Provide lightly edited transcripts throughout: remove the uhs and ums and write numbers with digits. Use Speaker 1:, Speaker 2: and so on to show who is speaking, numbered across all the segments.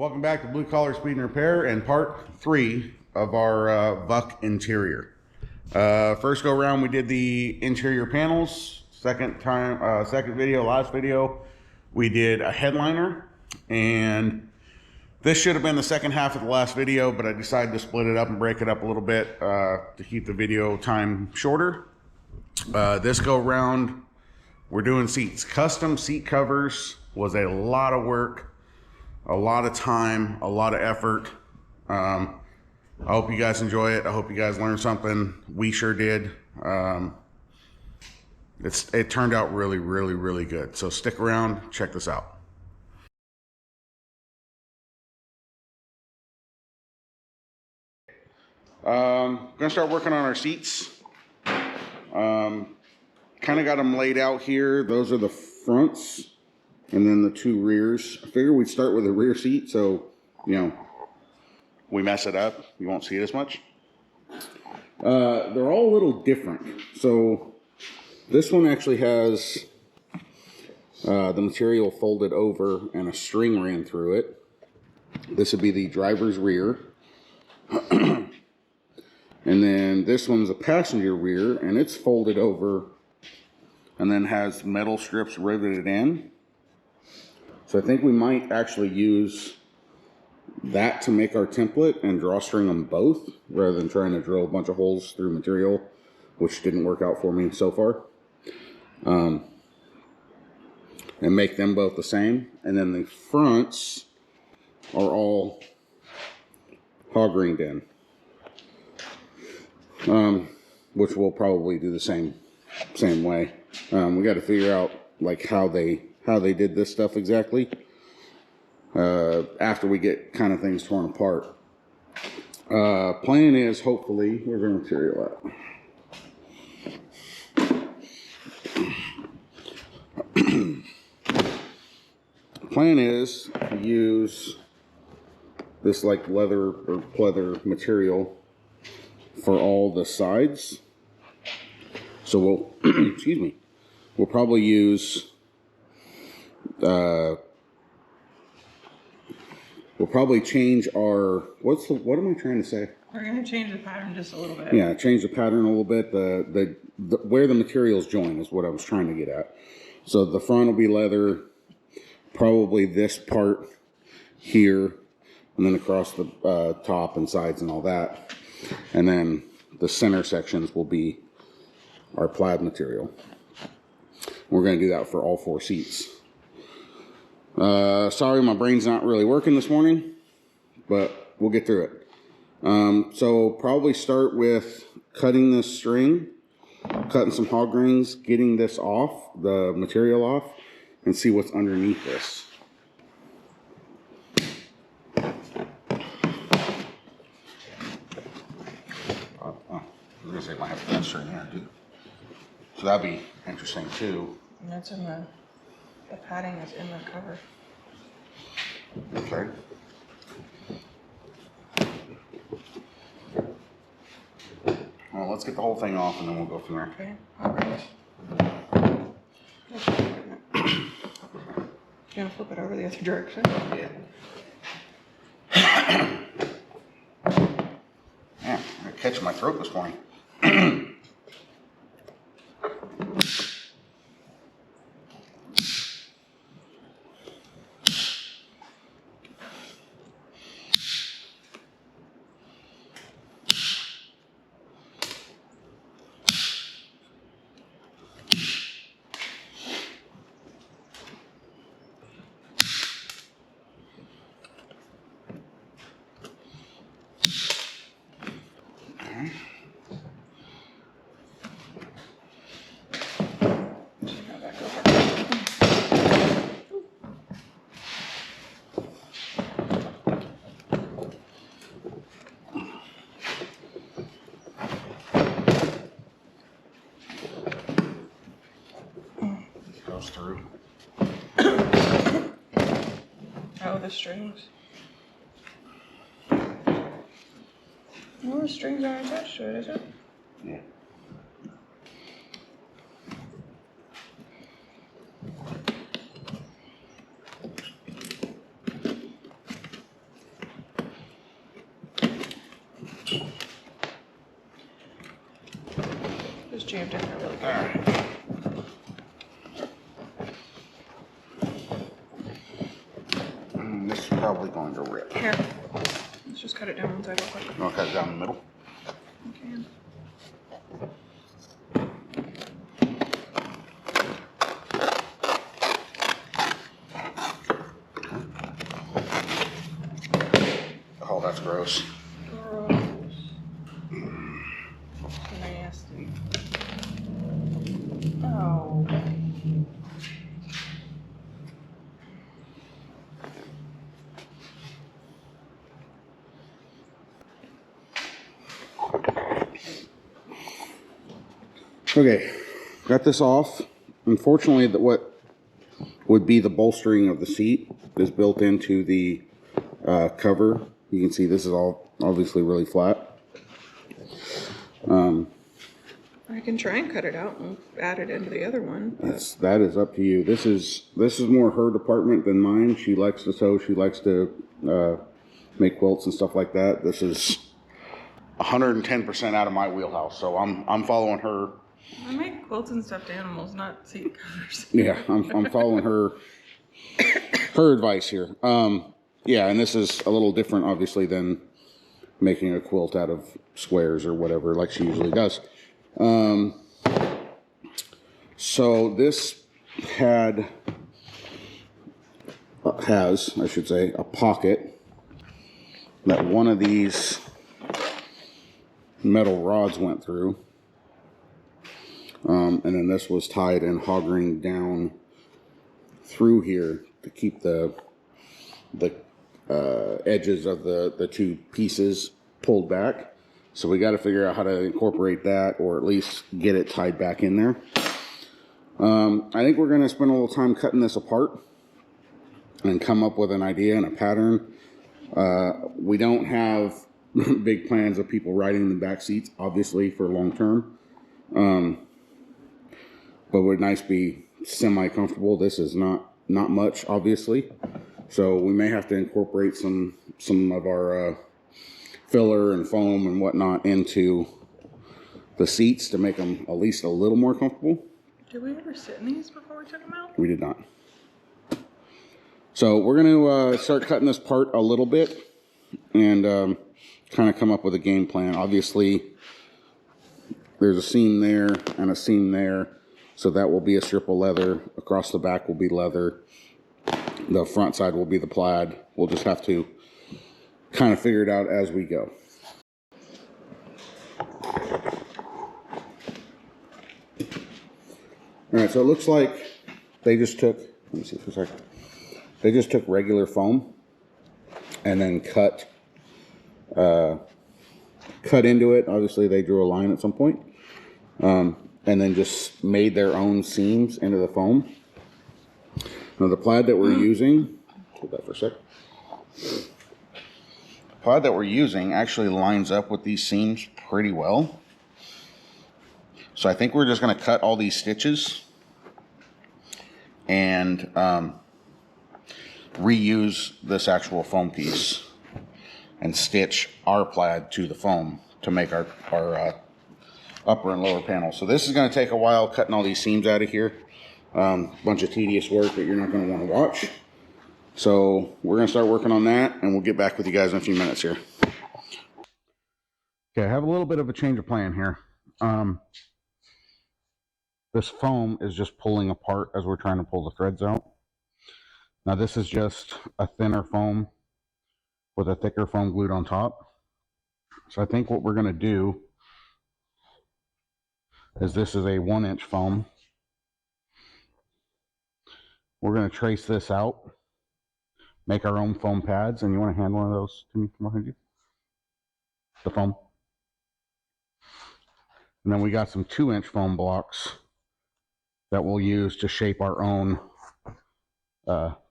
Speaker 1: Welcome back to Blue Collar Speed and Repair and part 3 of our Vuck interior. First go around we did the interior panels. Second video, last video, we did a headliner, and this should have been the second half of the last video, but I decided to split it up and break it up a little bit to keep the video time shorter. This go around we're doing seats. Custom seat covers was a lot of work, a lot of time, a lot of effort. I hope you guys enjoy it. I hope you guys learned something. We sure did. It turned out really, really, really good. So stick around, check this out. Gonna start working on our seats. Kind of got them laid out here. Those are the fronts and then the two rears. I figured we'd start with the rear seat, so you know, we mess it up, you won't see it as much. They're all a little different. So this one actually has the material folded over and a string ran through it. This would be the driver's rear. And then this one's a passenger rear, and it's folded over and then has metal strips riveted in. So I think we might actually use that to make our template and drawstring them both, rather than trying to drill a bunch of holes through material, which didn't work out for me so far. And make them both the same. And then the fronts are all hog ringed in. Which we'll probably do the same way. We got to figure out like how they did this stuff exactly after we get kind of things torn apart. Plan is hopefully, where's our material at? Plan is to use this like leather or pleather material for all the sides. So we'll excuse me, we'll probably use we'll probably change our what am I trying to say?
Speaker 2: We're going to change the pattern just a little bit.
Speaker 1: Yeah, change the pattern a little bit. The where the materials join is what I was trying to get at. So the front will be leather, probably this part here, and then across the top and sides and all that. And then the center sections will be our plaid material. We're going to do that for all 4 seats. Sorry, my brain's not really working this morning, but we'll get through it. So probably start with cutting this string, cutting some hog rings, getting this off, the material off, and see what's underneath this. I was gonna say, might have that string there too. So that'd be interesting too.
Speaker 2: And that's in the padding is in the cover.
Speaker 1: Okay. Well, let's get the whole thing off and then we'll go from there.
Speaker 2: Okay. All right. You gonna flip it over the other direction?
Speaker 1: Yeah. Yeah, I'm catching my throat this morning. Through.
Speaker 2: Oh, the strings. No, the strings aren't attached to it, is it?
Speaker 1: Yeah.
Speaker 2: Just jammed in there really good.
Speaker 1: Alright. This is probably going to rip.
Speaker 2: Here. Let's just cut it down one side real quick.
Speaker 1: You want to cut it down the middle?
Speaker 2: Okay.
Speaker 1: Oh, that's gross.
Speaker 2: Gross. Nasty. Oh.
Speaker 1: Okay, got this off. Unfortunately, what would be the bolstering of the seat is built into the cover. You can see this is all obviously really flat.
Speaker 2: I can try and cut it out and add it into the other one.
Speaker 1: That is up to you. This is more her department than mine. She likes to sew. She likes to make quilts and stuff like that. This is 110% out of my wheelhouse. So I'm following her.
Speaker 2: I make quilts and stuffed animals, not seat covers.
Speaker 1: Yeah, I'm following her advice here. Yeah, and this is a little different, obviously, than making a quilt out of squares or whatever, like she usually does. So this has, I should say, a pocket that one of these metal rods went through. And then this was tied and hoggering down through here to keep the edges of the two pieces pulled back. So we got to figure out how to incorporate that, or at least get it tied back in there. I think we're going to spend a little time cutting this apart and come up with an idea and a pattern. We don't have big plans of people riding in the back seats, obviously, for long term. But would nice be semi-comfortable. This is not much, obviously. So we may have to incorporate some of our filler and foam and whatnot into the seats to make them at least a little more comfortable.
Speaker 2: Did we ever sit in these before we took them out?
Speaker 1: We did not. So we're going to start cutting this part a little bit and kind of come up with a game plan. Obviously, there's a seam there and a seam there. So that will be a strip of leather. Across the back will be leather. The front side will be the plaid. We'll just have to kind of figure it out as we go. All right, so it looks like they just took, let me see for a second. They just took regular foam and then cut into it. Obviously, they drew a line at some point. And then just made their own seams into the foam. Now the plaid that we're using, hold that for a sec. The plaid that we're using actually lines up with these seams pretty well. So I think we're just going to cut all these stitches and reuse this actual foam piece and stitch our plaid to the foam to make our upper and lower panels. So this is going to take a while, cutting all these seams out of here. Bunch of tedious work that you're not going to want to watch. So we're going to start working on that, and we'll get back with you guys in a few minutes here. Okay, I have a little bit of a change of plan here. This foam is just pulling apart as we're trying to pull the threads out. Now this is just a thinner foam with a thicker foam glued on top. So I think what we're going to do is, this is a 1-inch foam. We're going to trace this out, make our own foam pads. And you want to hand one of those to me from behind you? The foam. And then we got some 2-inch foam blocks that we'll use to shape our own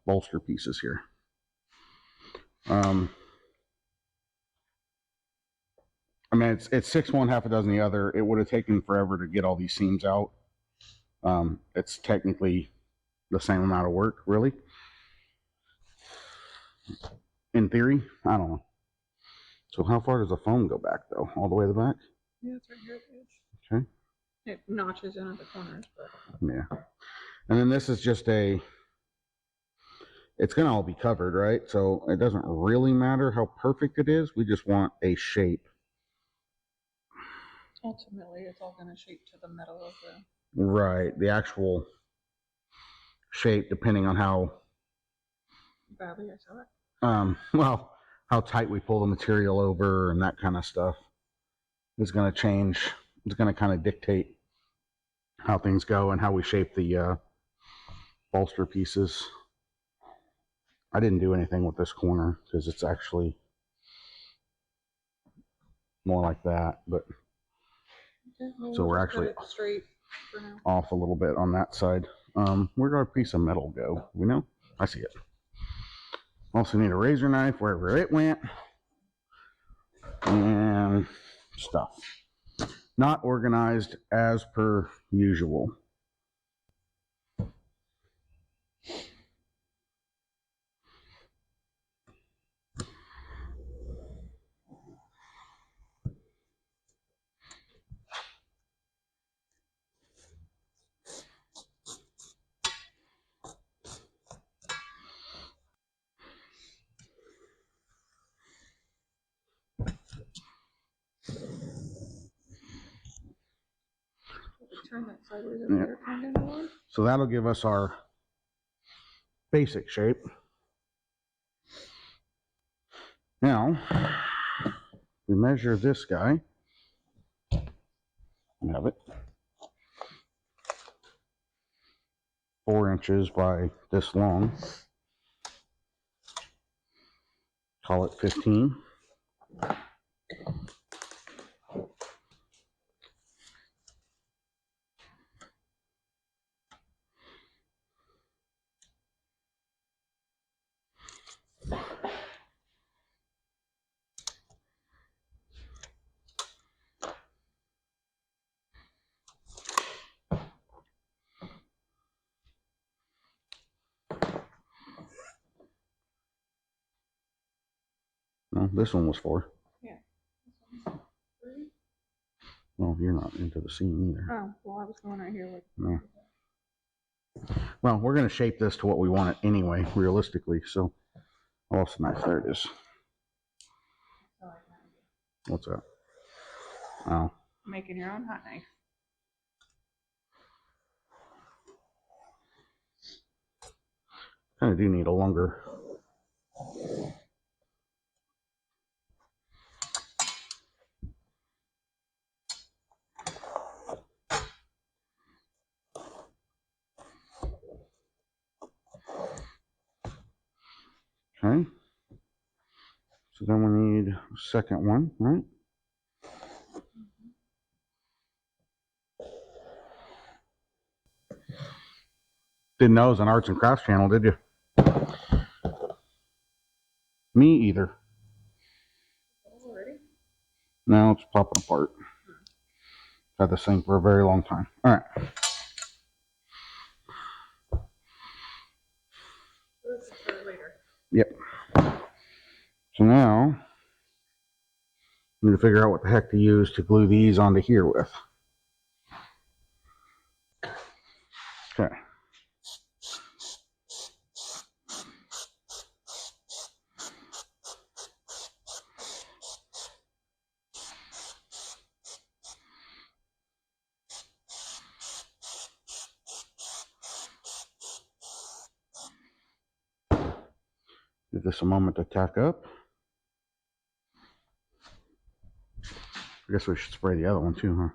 Speaker 1: bolster pieces here. I mean, it's 6 one, half a dozen the other. It would have taken forever to get all these seams out. It's technically the same amount of work, really. In theory, I don't know. So how far does the foam go back though? All the way to the back?
Speaker 2: Yeah, it's right here at the edge.
Speaker 1: Okay.
Speaker 2: It notches in at the corners, but
Speaker 1: Yeah. And then this is just it's gonna all be covered, right? So it doesn't really matter how perfect it is. We just want a shape.
Speaker 2: ultimately it's all gonna shape to the middle of the
Speaker 1: Right. The actual shape, depending on how
Speaker 2: badly I saw it.
Speaker 1: well, how tight we pull the material over and that kind of stuff is going to change. It's going to kind of dictate how things go and how we shape the bolster pieces. I didn't do anything with this corner because it's actually more like that, but
Speaker 2: Okay, well,
Speaker 1: so
Speaker 2: we'll
Speaker 1: we're
Speaker 2: just
Speaker 1: actually
Speaker 2: cut it straight for now.
Speaker 1: off a little bit on that side. Where'd our piece of metal go? You know? I see it. Also need a razor knife wherever it went. And stuff. Not organized as per usual.
Speaker 2: Turn that sideways over there, kind of one.
Speaker 1: So that'll give us our basic shape. Now, we measure this guy. We have it. 4 inches by this long. Call it 15. No, this one was 4.
Speaker 2: Yeah. This one's 3.
Speaker 1: Well, you're not into the seam either.
Speaker 2: Oh, well, I was going right here with.
Speaker 1: No. Well, we're going to shape this to what we want it anyway, realistically. So, I lost the knife. There it is. What's that? Oh.
Speaker 2: Making your own hot knife.
Speaker 1: Kind of do need a longer. Okay. So then we need a second one, right? Didn't know it was an arts and crafts channel, did you? Me either.
Speaker 2: Already?
Speaker 1: No, it's popping apart. Had this thing for a very long time. All right.
Speaker 2: This is for later.
Speaker 1: Yep. So now, I need to figure out what the heck to use to glue these onto here with. Okay. Give this a moment to tack up. I guess we should spray the other one too, huh?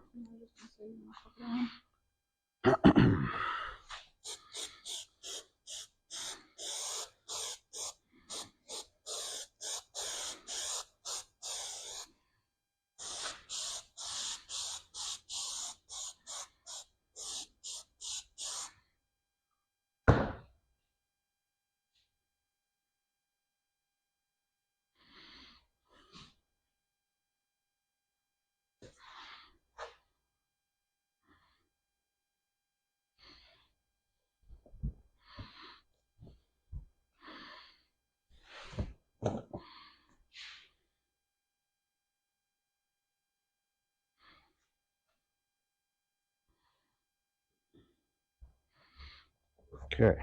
Speaker 1: Okay.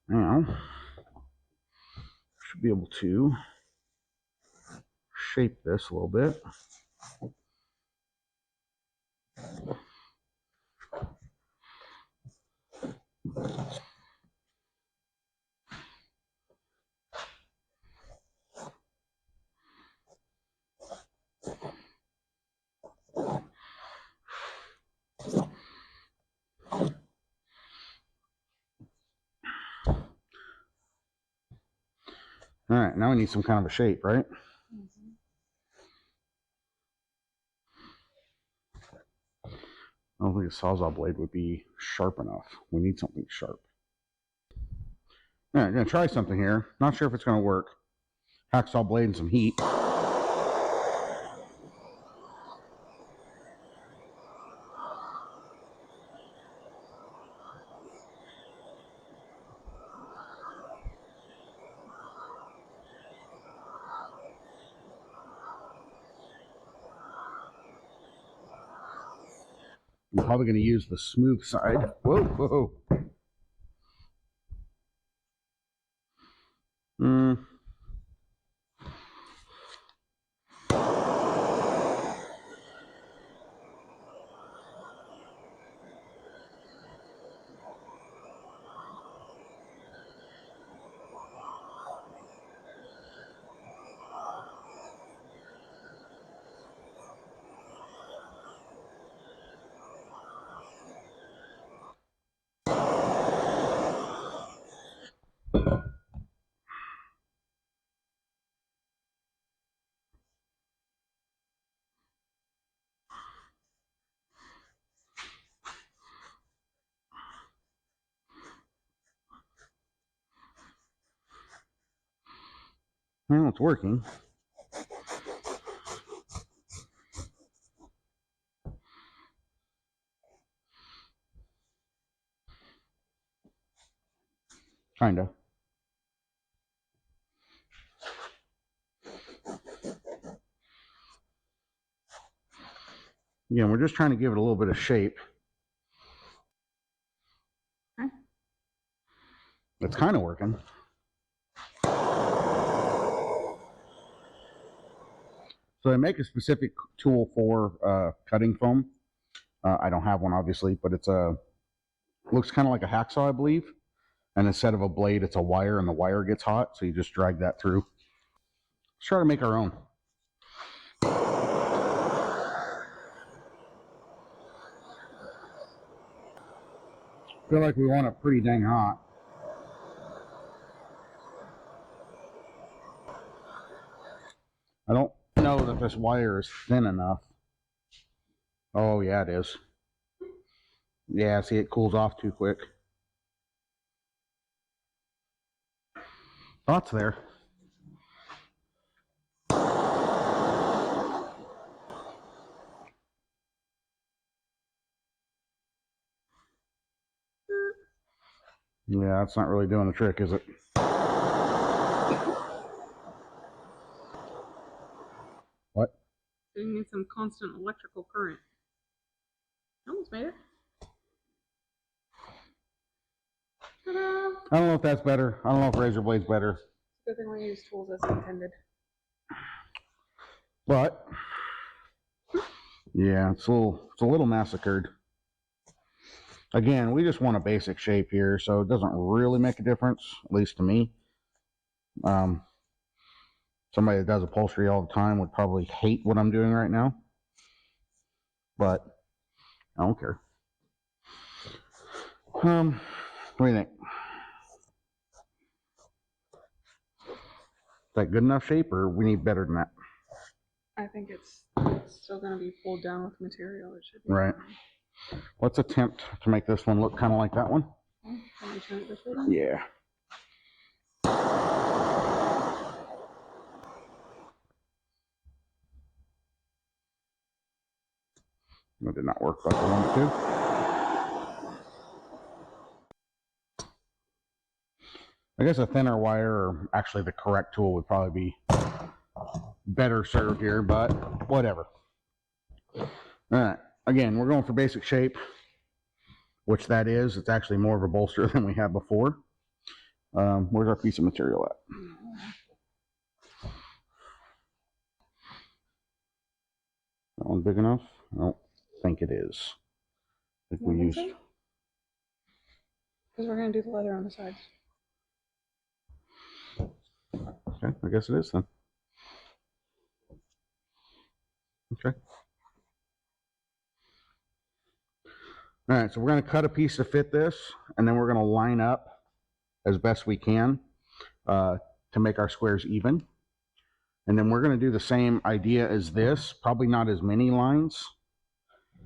Speaker 1: Now, should be able to shape this a little bit. All right, now we need some kind of a shape, right?
Speaker 2: Mm-hmm.
Speaker 1: I don't think a Sawzall blade would be sharp enough. We need something sharp. All right, I'm gonna try something here. Not sure if it's gonna work. Hacksaw blade and some heat. I'm probably going to use the smooth side. Whoa, whoa. Well, it's working. Kinda. Again, we're just trying to give it a little bit of shape.
Speaker 2: Okay.
Speaker 1: It's kind of working. So I make a specific tool for cutting foam. I don't have one, obviously, but it's looks kind of like a hacksaw, I believe. And instead of a blade, it's a wire, and the wire gets hot, so you just drag that through. Let's try to make our own. Feel like we want it pretty dang hot. I don't know that this wire is thin enough. Oh, yeah, it is. Yeah, see, it cools off too quick. Thoughts there. Yeah, that's not really doing the trick, is it? What?
Speaker 2: So you need some constant electrical current. Almost made it. Ta-da!
Speaker 1: I don't know if that's better. I don't know if razor blade's better.
Speaker 2: It's a good thing we use tools as intended.
Speaker 1: But yeah, it's a little massacred. Again, we just want a basic shape here, so it doesn't really make a difference, at least to me. Somebody that does upholstery all the time would probably hate what I'm doing right now, but I don't care. What do you think? Is that good enough shape, or we need better than that?
Speaker 2: I think it's still going to be pulled down with material. It should be
Speaker 1: Right.
Speaker 2: fine.
Speaker 1: Let's attempt to make this one look kind of like that one.
Speaker 2: Oh, can you turn it this way then?
Speaker 1: Yeah. That did not work like I wanted to. I guess a thinner wire, or actually the correct tool, would probably be better served here, but whatever. All right. Again, we're going for basic shape. which that is. It's actually more of a bolster than we had before. Where's our piece of material at? That one big enough? I don't think it is. I think we used.
Speaker 2: Because we're going to do the leather on the sides.
Speaker 1: Okay, I guess it is then. Okay. All right, so we're going to cut a piece to fit this, and then we're going to line up as best we can to make our squares even. And then we're going to do the same idea as this, probably not as many lines,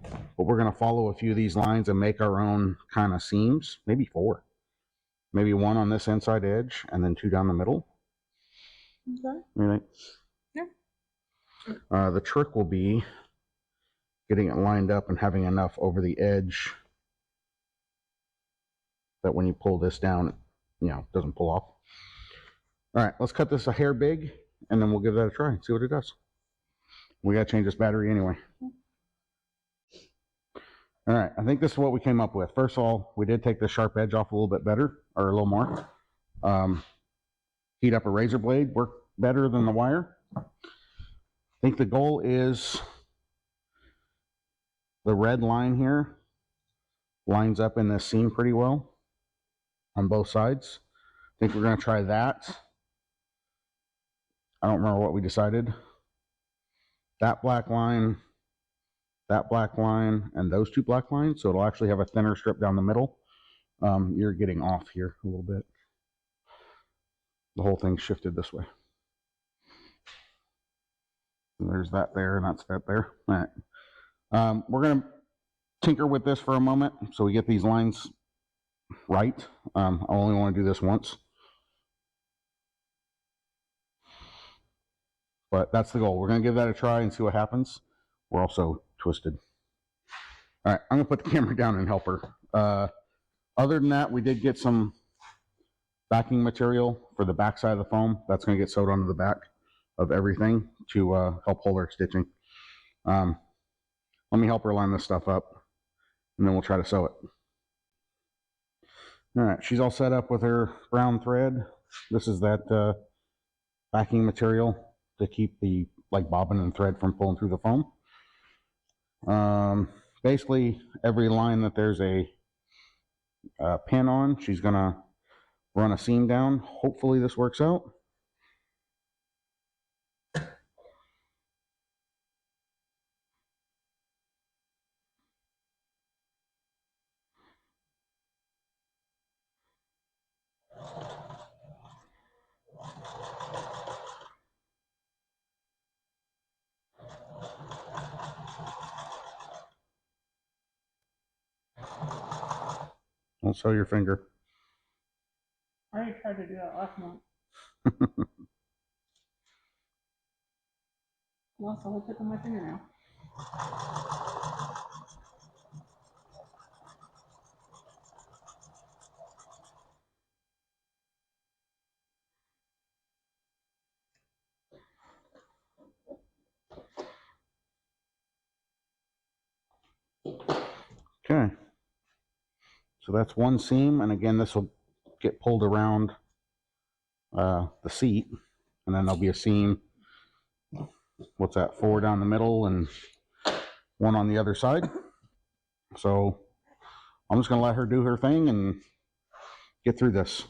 Speaker 1: but we're going to follow a few of these lines and make our own kind of seams, maybe 4. Maybe 1 on this inside edge and then 2 down the middle.
Speaker 2: Okay.
Speaker 1: Really?
Speaker 2: Yeah.
Speaker 1: The trick will be getting it lined up and having enough over the edge that when you pull this down, it doesn't pull off. All right, let's cut this a hair big, and then we'll give that a try and see what it does. We got to change this battery anyway. All right, I think this is what we came up with. First of all, we did take the sharp edge off a little bit better, or a little more. Heat up a razor blade, work better than the wire. I think the goal is the red line here lines up in this seam pretty well on both sides. I think we're going to try that. I don't remember what we decided. That black line, and those 2 black lines, so it'll actually have a thinner strip down the middle. You're getting off here a little bit. The whole thing shifted this way. And there's that there, and that's that there. All right. We're going to tinker with this for a moment so we get these lines right. I only want to do this once. But that's the goal. We're going to give that a try and see what happens. We're also twisted. All right, I'm going to put the camera down and help her. Other than that, we did get some backing material for the back side of the foam. That's going to get sewed onto the back of everything to help hold our stitching. Let me help her line this stuff up, and then we'll try to sew it. All right, she's all set up with her brown thread. This is that backing material to keep the bobbin and thread from pulling through the foam. Basically, every line that there's a pin on, she's going to run a seam down. Hopefully this works out. Don't sew your finger.
Speaker 2: I already tried to do that last month. Lost the whole tip of my fingernail.
Speaker 1: Okay. So that's one seam, and again, this will get pulled around the seat, and then there'll be a seam. What's that? 4 down the middle and 1 on the other side. So I'm just going to let her do her thing and get through this.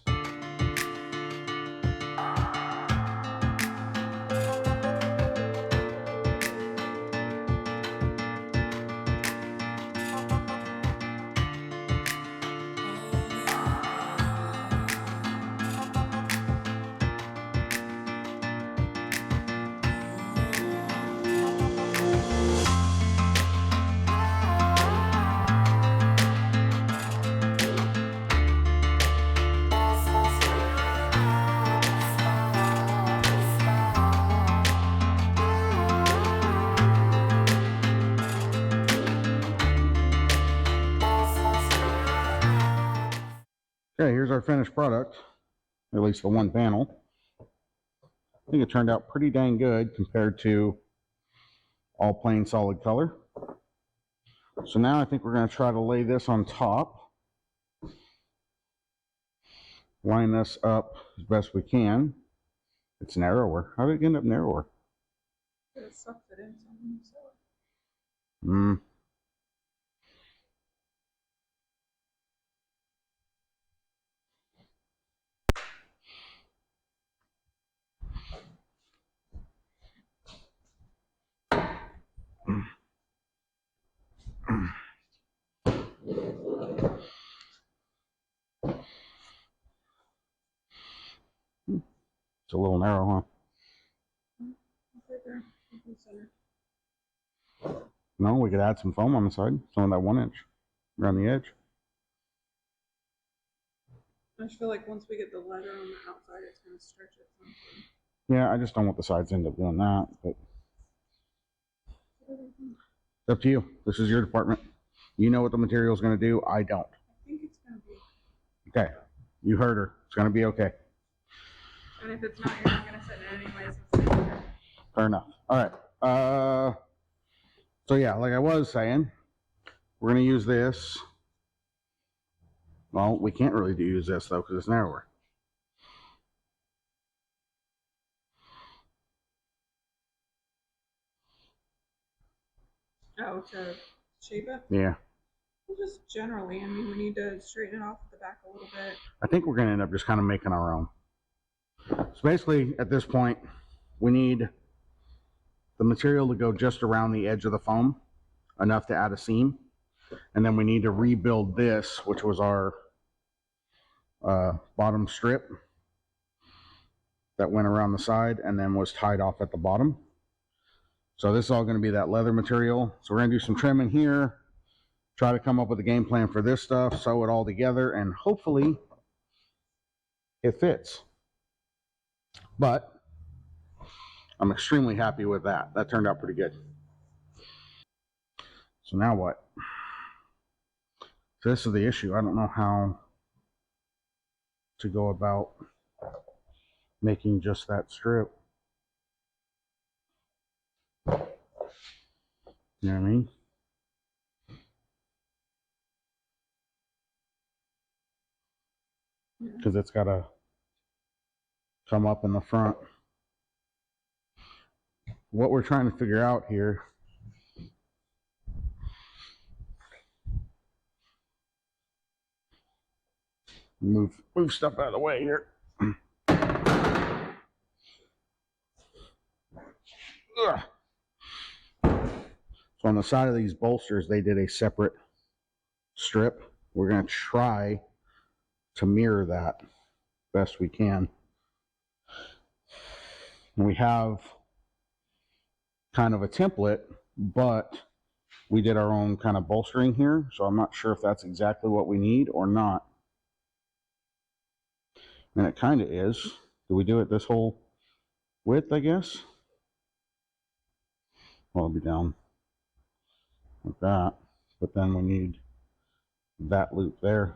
Speaker 1: Okay, here's our finished product, at least the one panel. I think it turned out pretty dang good compared to all plain solid color. So now I think we're going to try to lay this on top. line this up as best we can. It's narrower. How did it end up narrower?
Speaker 2: It sucks it in something, so.
Speaker 1: It's a little narrow, huh?
Speaker 2: Right there, in the center.
Speaker 1: No, we could add some foam on the side, some of that 1 inch around the edge.
Speaker 2: I just feel like once we get the leather on the outside, it's going to stretch it something.
Speaker 1: Yeah, I just don't want the sides to end up doing that, but it's up to you. This is your department. You know what the material is going to do. I don't.
Speaker 2: I think it's going to be
Speaker 1: okay. You heard her. It's going to be okay.
Speaker 2: And if it's not, you're not going to sit in it anyways. So
Speaker 1: fair enough. All right. So yeah, like I was saying, we're going to use this. Well, we can't really use this though because it's narrower.
Speaker 2: Oh, to shape it?
Speaker 1: Yeah.
Speaker 2: Well, just generally, I mean, we need to straighten it off at the back a little bit.
Speaker 1: I think we're going to end up just kind of making our own. So basically, at this point, we need the material to go just around the edge of the foam, enough to add a seam. And then we need to rebuild this, which was our bottom strip that went around the side and then was tied off at the bottom. So this is all going to be that leather material. So we're going to do some trimming here, try to come up with a game plan for this stuff, sew it all together, and hopefully it fits. But I'm extremely happy with that. That turned out pretty good. So now what? So this is the issue. I don't know how to go about making just that strip. You know what I mean? Because it's got to come up in the front. What we're trying to figure out here move stuff out of the way here. So on the side of these bolsters, they did a separate strip. We're going to try to mirror that best we can. And we have kind of a template, but we did our own kind of bolstering here, so I'm not sure if that's exactly what we need or not. And it kind of is. Do we do it this whole width, I guess? Well, it'll be down like that, but then we need that loop there.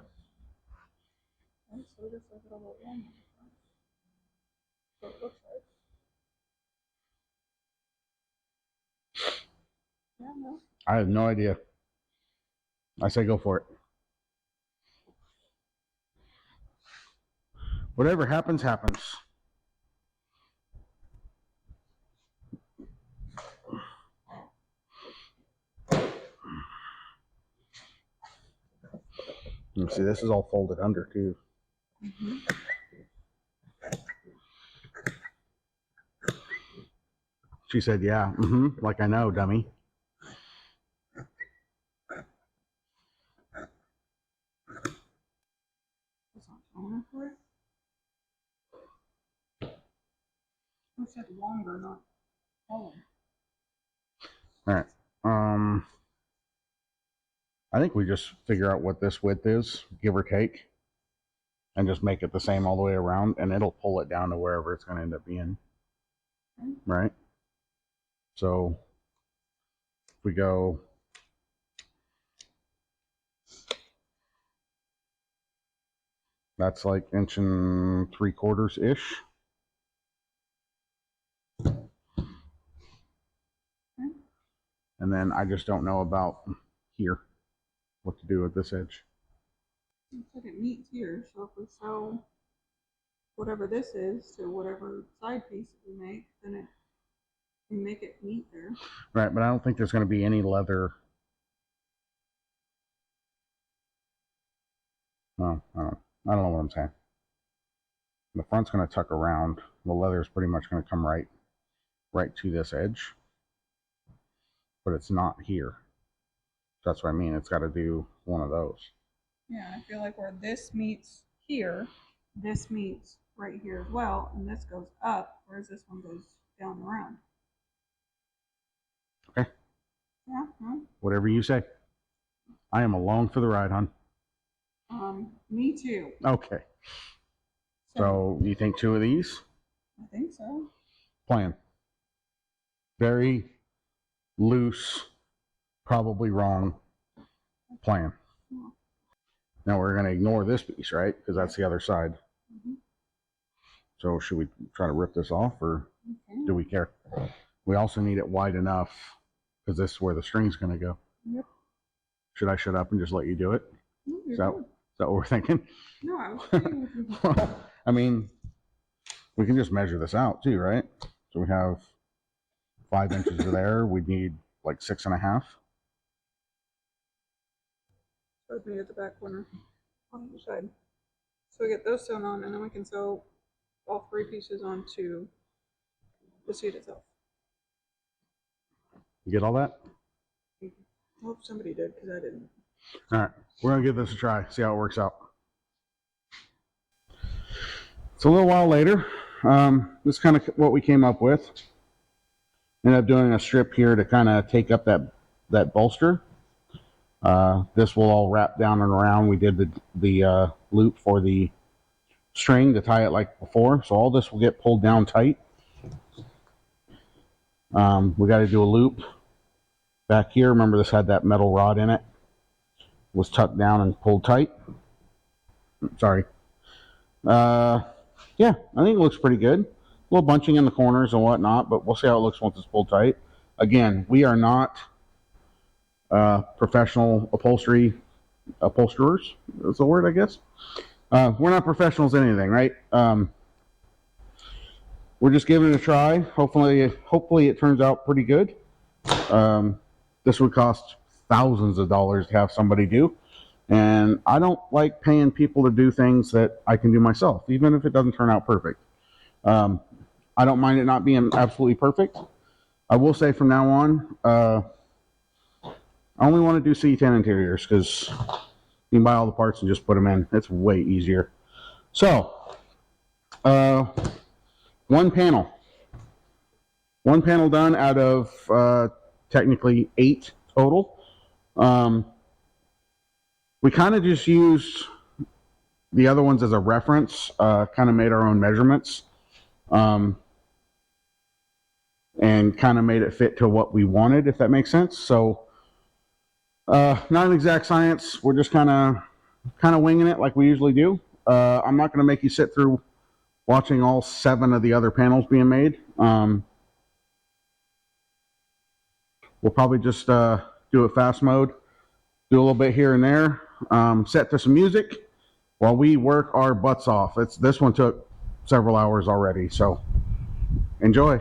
Speaker 2: Okay, so just like it all along. So it looks like. Yeah, no.
Speaker 1: I have no idea. I say go for it. Whatever happens, happens. You see, this is all folded under too.
Speaker 2: Mm-hmm.
Speaker 1: She said, yeah, like I know, dummy.
Speaker 2: It's not tall enough for it. I said longer, not taller.
Speaker 1: All right. I think we just figure out what this width is, give or take, and just make it the same all the way around, and it'll pull it down to wherever it's going to end up being. Right? So if we go that's like 1 3/4 ish. And then I just don't know about here, what to do with this edge.
Speaker 2: Looks like it meets here, so if we sew whatever this is to whatever side piece that we make, then it you make it neat there.
Speaker 1: Right, but I don't think there's going to be any leather. No, I don't know what I'm saying. The front's going to tuck around. The leather is pretty much going to come right to this edge, but it's not here. That's what I mean. It's got to do one of those.
Speaker 2: Yeah, I feel like where this meets here, this meets right here as well, and this goes up, whereas this one goes down and around.
Speaker 1: Okay.
Speaker 2: Yeah.
Speaker 1: Whatever you say. I am along for the ride, hon.
Speaker 2: Me too.
Speaker 1: Okay. So you think 2 of these?
Speaker 2: I think so.
Speaker 1: Plan. Very loose, probably wrong plan. Yeah. Now we're going to ignore this piece, right? Because that's the other side. Mm-hmm. So should we try to rip this off, or do we care? We also need it wide enough, because this is where the string's going to go. Yep. Should I shut up and just let you do it? No, is that what we're thinking?
Speaker 2: No, I was thinking.
Speaker 1: Well, I mean, we can just measure this out too, right? So we have 5 inches there. We'd need like 6.5.
Speaker 2: Put me at the back corner on the side. So we get those sewn on, and then we can sew all 3 pieces onto the seat itself.
Speaker 1: You get all that?
Speaker 2: I hope somebody did, because I didn't.
Speaker 1: All right, we're gonna give this a try, see how it works out. It's a little while later. This is kind of what we came up with. Ended up doing a strip here to kind of take up that bolster. This will all wrap down and around. We did the loop for the string to tie it like before, so all this will get pulled down tight. We got to do a loop back here. Remember, this had that metal rod in it. Was tucked down and pulled tight. Sorry. Yeah, I think it looks pretty good. A little bunching in the corners and whatnot, but we'll see how it looks once it's pulled tight. Again, we are not professional upholsterers. That's the word, I guess. We're not professionals in anything, right? We're just giving it a try. Hopefully it turns out pretty good. This would cost thousands of dollars to have somebody do, and I don't like paying people to do things that I can do myself, even if it doesn't turn out perfect. I don't mind it not being absolutely perfect. I will say from now on, I only want to do C10 interiors because you can buy all the parts and just put them in. It's way easier. So, one panel done out of technically 8 total. We kind of just used the other ones as a reference, kind of made our own measurements, and kind of made it fit to what we wanted, if that makes sense. So, not an exact science. We're just kind of winging it like we usually do. I'm not going to make you sit through watching all 7 of the other panels being made. We'll probably just do a fast mode, do a little bit here and there, set to some music while we work our butts off. This one took several hours already, so enjoy.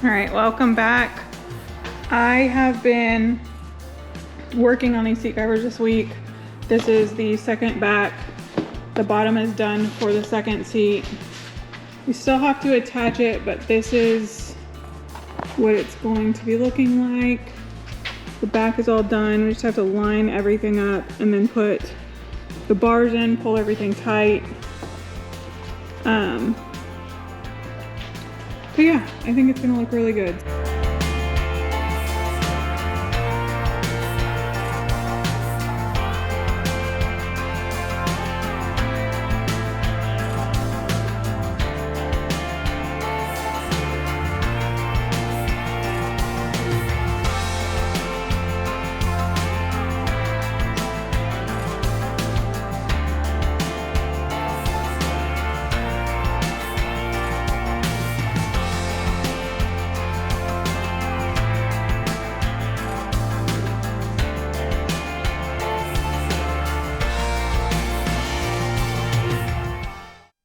Speaker 2: All right, welcome back. I have been working on these seat covers this week. This is the second back. The bottom is done for the second seat. We still have to attach it, but this is what it's going to be looking like. The back is all done. We just have to line everything up and then put the bars in, pull everything tight. But yeah, I think it's gonna look really good.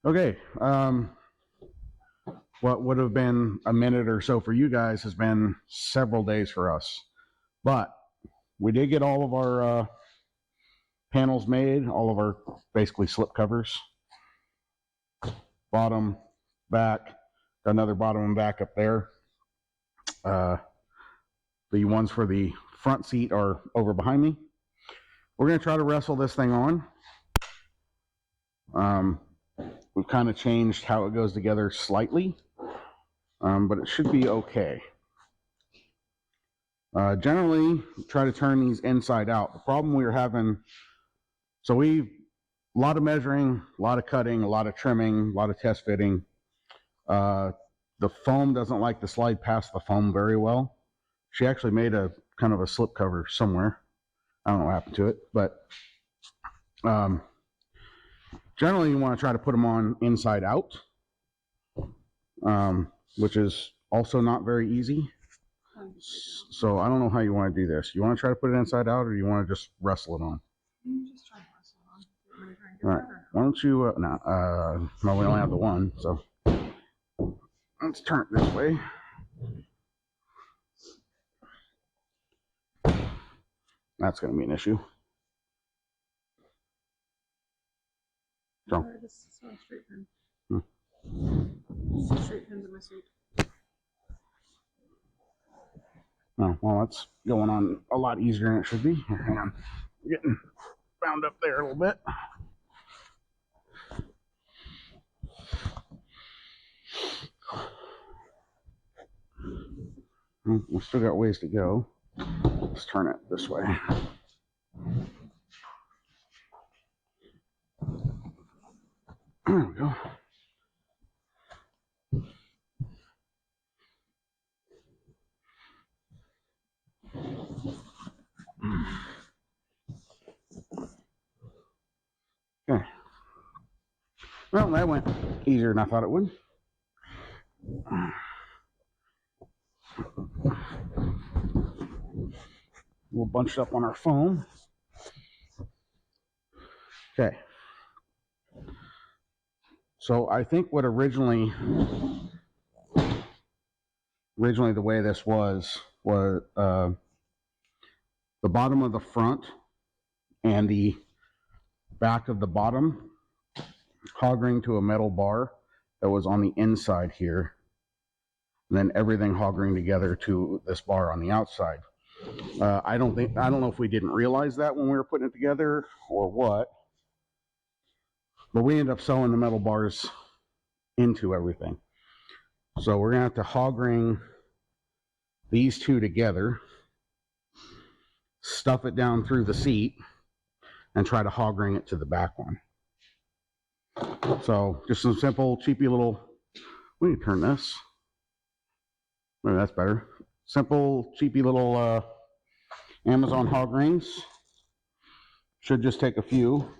Speaker 1: Okay, what would have been a minute or so for you guys has been several days for us. But we did get all of our panels made, all of our basically slip covers. Bottom, back, got another bottom and back up there. The ones for the front seat are over behind me. We're going to try to wrestle this thing on. We've kind of changed how it goes together slightly, but it should be okay. Generally, try to turn these inside out. The problem we were having, so a lot of measuring, a lot of cutting, a lot of trimming, a lot of test fitting. The foam doesn't like to slide past the foam very well. She actually made a kind of a slip cover somewhere. I don't know what happened to it, but generally you want to try to put them on inside out, which is also not very easy. So I don't know how you want to do this. You want to try to put it inside out, or you want to just wrestle it on?
Speaker 2: Just try to wrestle on.
Speaker 1: All right. Why don't you? No, we only have the one, so let's turn it this way. That's going to be an issue. So.
Speaker 2: Straight pin. Straight pins in my seat.
Speaker 1: Oh, well, that's going on a lot easier than it should be. Here, hang on. I'm getting bound up there a little bit. We still got ways to go. Let's turn it this way. There we go. Okay. Well, that went easier than I thought it would. We'll bunch it up on our foam. Okay. So I think what originally the way this was the bottom of the front and the back of the bottom hoggering to a metal bar that was on the inside here, and then everything hoggering together to this bar on the outside. I don't know if we didn't realize that when we were putting it together or what, but we ended up sewing the metal bars into everything. So we're gonna have to hog ring these two together, stuff it down through the seat, and try to hog ring it to the back one. So just some simple, cheapy little, we can turn this. Maybe that's better. Simple, cheapy little Amazon hog rings. Should just take a few.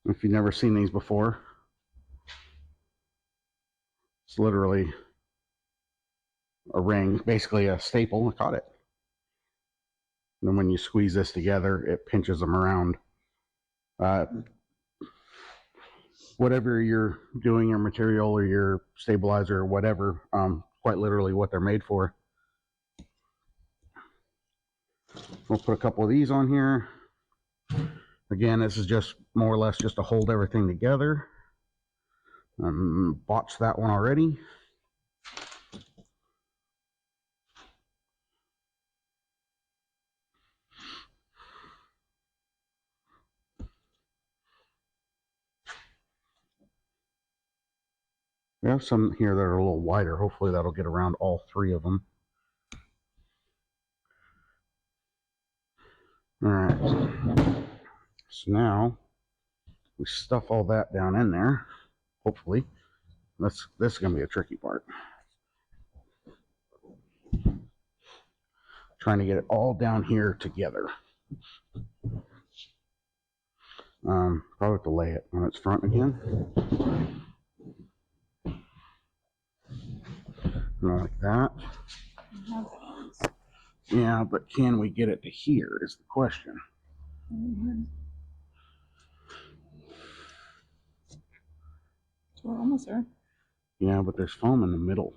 Speaker 1: If you've never seen these before, it's literally a ring, basically a staple. I caught it. And then when you squeeze this together, it pinches them around. whatever you're doing, your material or your stabilizer or whatever, quite literally what they're made for. We'll put a couple of these on here. Again, this is just more or less just to hold everything together. Botched that one already. We have some here that are a little wider. Hopefully that'll get around all three of them. All right. So now we stuff all that down in there. Hopefully, this is going to be a tricky part. Trying to get it all down here together. Probably have to lay it on its front again. Like that. Yeah, but can we get it to here is the question.
Speaker 2: So we're almost there.
Speaker 1: Yeah, but there's foam in the middle.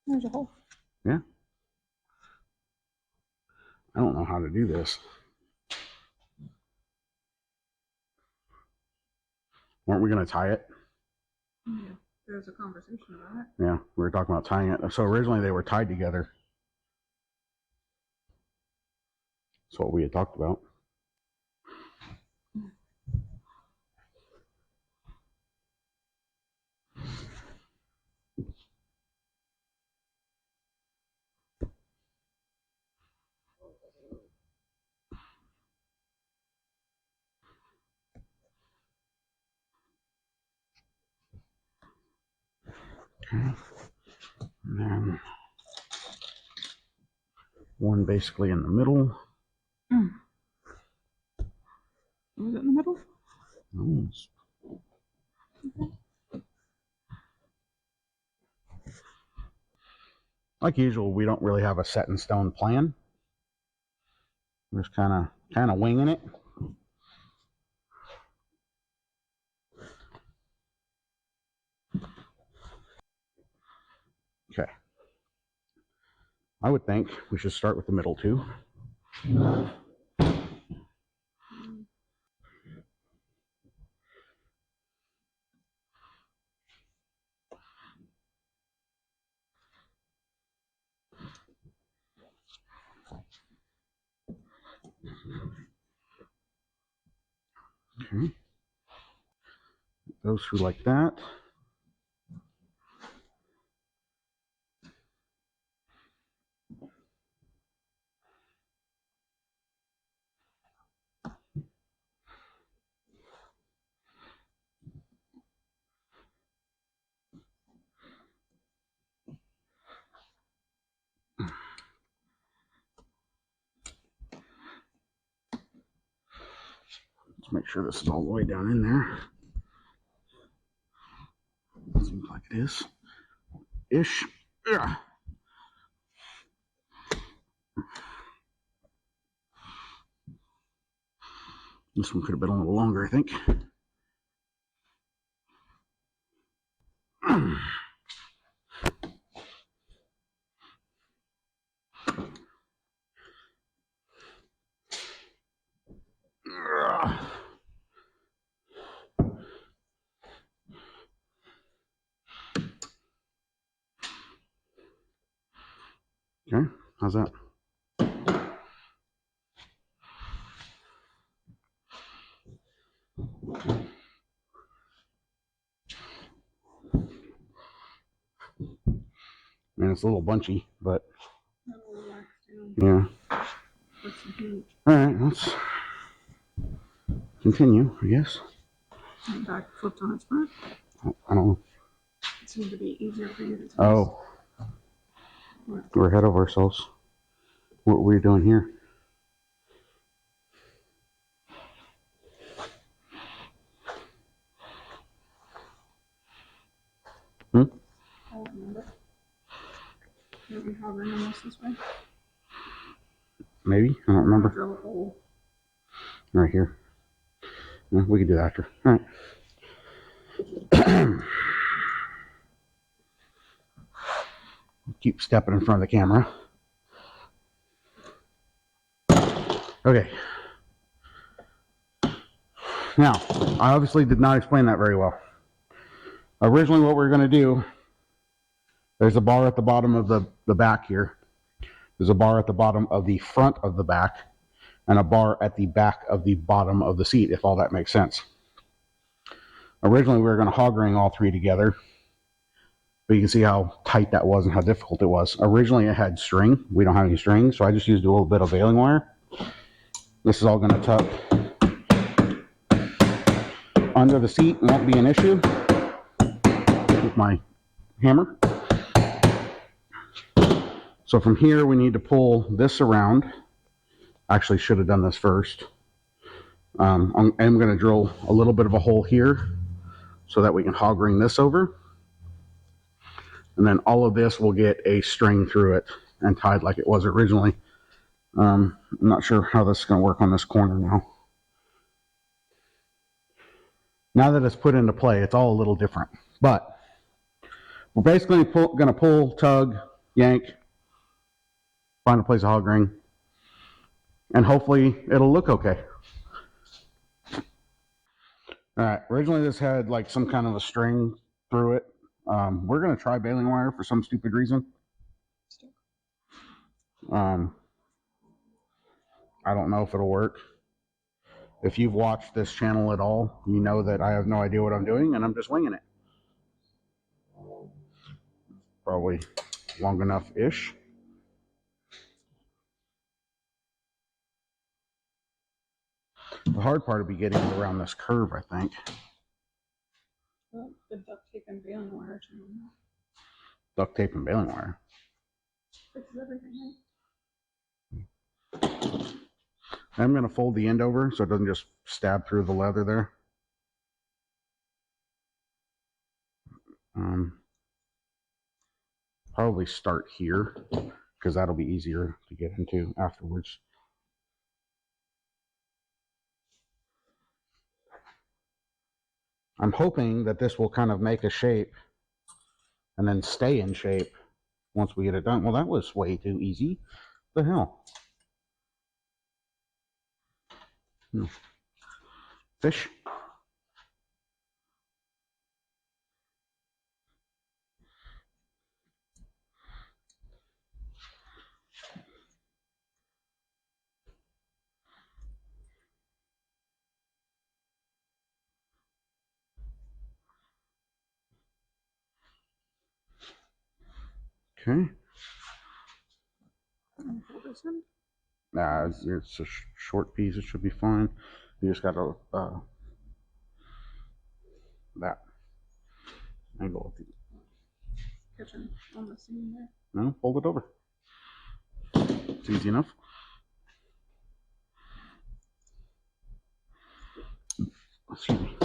Speaker 2: There's a hole.
Speaker 1: Yeah. I don't know how to do this. Weren't we going to tie it?
Speaker 2: Yeah, there's a conversation about it.
Speaker 1: Yeah, we were talking about tying it. So originally they were tied together. That's what we had talked about. Okay. And then one basically in the middle.
Speaker 2: Was it in the middle?
Speaker 1: Oh, like usual, we don't really have a set in stone plan. We're just kind of winging it. Okay. I would think we should start with the middle two. Okay. Those who like that. Let's make sure this is all the way down in there. Seems like it is. Ish. Ugh. This one could have been a little longer, I think. Okay, how's that? Man, it's a little bunchy, but yeah. All right, let's continue, I guess.
Speaker 2: Back flipped on its front.
Speaker 1: I don't know.
Speaker 2: It seemed to be easier for you to test.
Speaker 1: Oh, we're ahead of ourselves. What are we doing here?
Speaker 2: I don't remember. Are we hovering almost this way?
Speaker 1: Maybe, I don't remember.
Speaker 2: Drill a hole.
Speaker 1: Right here. Yeah, we can do that after. All right. Keep stepping in front of the camera. Okay. Now, I obviously did not explain that very well. Originally, what we were going to do, there's a bar at the bottom of the back here. There's a bar at the bottom of the front of the back, and a bar at the back of the bottom of the seat, if all that makes sense. Originally, we were going to hog ring all three together, but you can see how tight that was and how difficult it was. Originally, it had string. We don't have any string, so I just used a little bit of baling wire. This is all going to tuck under the seat and won't be an issue with my hammer. So from here, we need to pull this around. Actually, should have done this first. I'm going to drill a little bit of a hole here so that we can hog ring this over. And then all of this will get a string through it and tied like it was originally. I'm not sure how this is going to work on this corner now. Now that it's put into play, it's all a little different. But we're basically going to pull, tug, yank, find a place to hog ring, and hopefully it'll look okay. All right, originally this had like some kind of a string through it. We're going to try baling wire for some stupid reason. I don't know if it'll work. If you've watched this channel at all, you know that I have no idea what I'm doing and I'm just winging it. Probably long enough-ish. The hard part will be getting around this curve, I think.
Speaker 2: Well, the duct tape and baling wire.
Speaker 1: Duct tape and baling wire.
Speaker 2: Fixes everything,
Speaker 1: right? I'm going to fold the end over so it doesn't just stab through the leather there. Probably start here because that'll be easier to get into afterwards. I'm hoping that this will kind of make a shape and then stay in shape once we get it done. Well, that was way too easy. What the hell? Fish. Okay. It's a short piece. It should be fine. You just got to that angle of the
Speaker 2: kitchen on the seam there.
Speaker 1: No, fold it over. It's easy enough. Excuse me.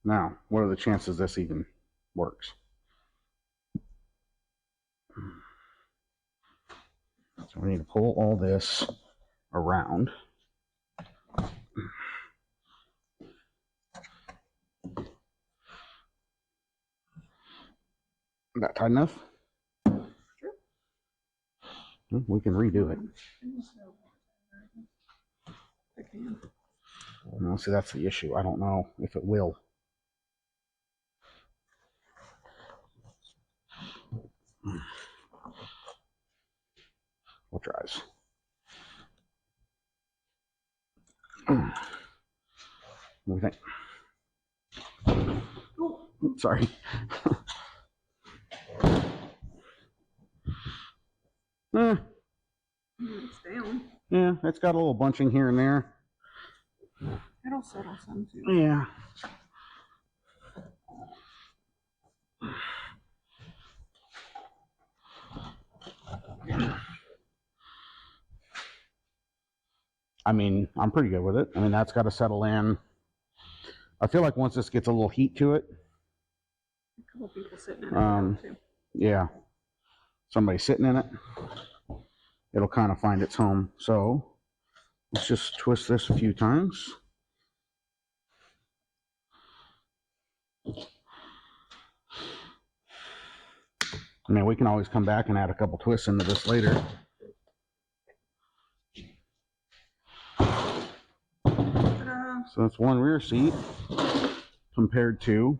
Speaker 1: Now, what are the chances this even works? So we need to pull all this around. That tight enough?
Speaker 2: Sure.
Speaker 1: We can redo it.
Speaker 2: I can.
Speaker 1: No, see, that's the issue. I don't know if it will. We'll tries. What do you think? Oh, sorry.
Speaker 2: It's down.
Speaker 1: Yeah, it's got a little bunching here and there.
Speaker 2: It'll settle some too.
Speaker 1: Yeah. I mean, I'm pretty good with it. I mean, that's got to settle in. I feel like once this gets a little heat to it,
Speaker 2: couple people sitting in it too.
Speaker 1: Yeah, somebody sitting in it, it'll kind of find its home. So let's just twist this a few times. I mean, we can always come back and add a couple twists into this later. So that's one rear seat compared to